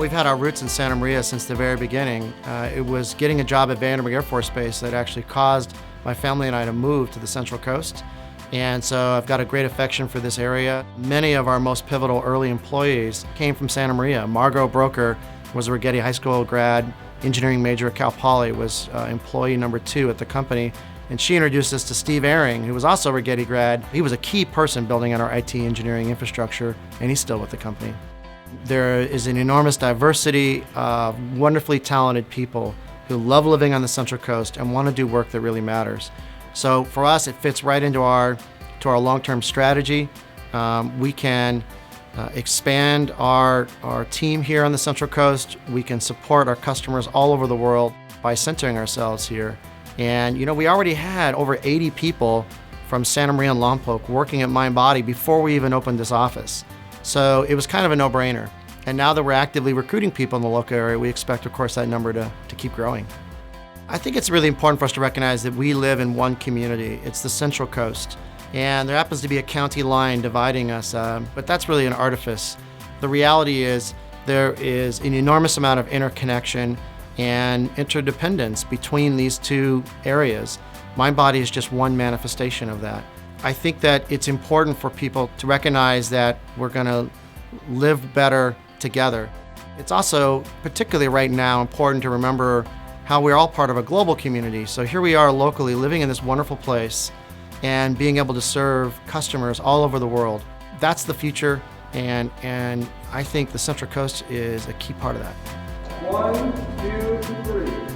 We've had our roots in Santa Maria since the very beginning. It was getting a job at Vandenberg Air Force Base that actually caused my family and I to move to the Central Coast. And so I've got a great affection for this area. Many of our most pivotal early employees came from Santa Maria. Margot Broker was a Rigetti High School grad, engineering major at Cal Poly, was employee number 2 at the company. And she introduced us to Steve Ehring, who was also a Rigetti grad. He was a key person building out our IT engineering infrastructure, and he's still with the company. There is an enormous diversity of wonderfully talented people who love living on the Central Coast and want to do work that really matters. So for us, it fits right into our long-term strategy. We can expand our team here on the Central Coast. We can support our customers all over the world by centering ourselves here. And you know, we already had over 80 people from Santa Maria and Lompoc working at Mindbody before we even opened this office. So it was kind of a no-brainer. And now that we're actively recruiting people in the local area, we expect, of course, that number to keep growing. I think it's really important for us to recognize that we live in one community. It's the Central Coast. And there happens to be a county line dividing us, but that's really an artifice. The reality is there is an enormous amount of interconnection and interdependence between these two areas. Mindbody is just one manifestation of that. I think that it's important for people to recognize that we're going to live better together. It's also, particularly right now, important to remember how we're all part of a global community. So here we are locally living in this wonderful place and being able to serve customers all over the world. That's the future, and I think the Central Coast is a key part of that. 1, 2, 3.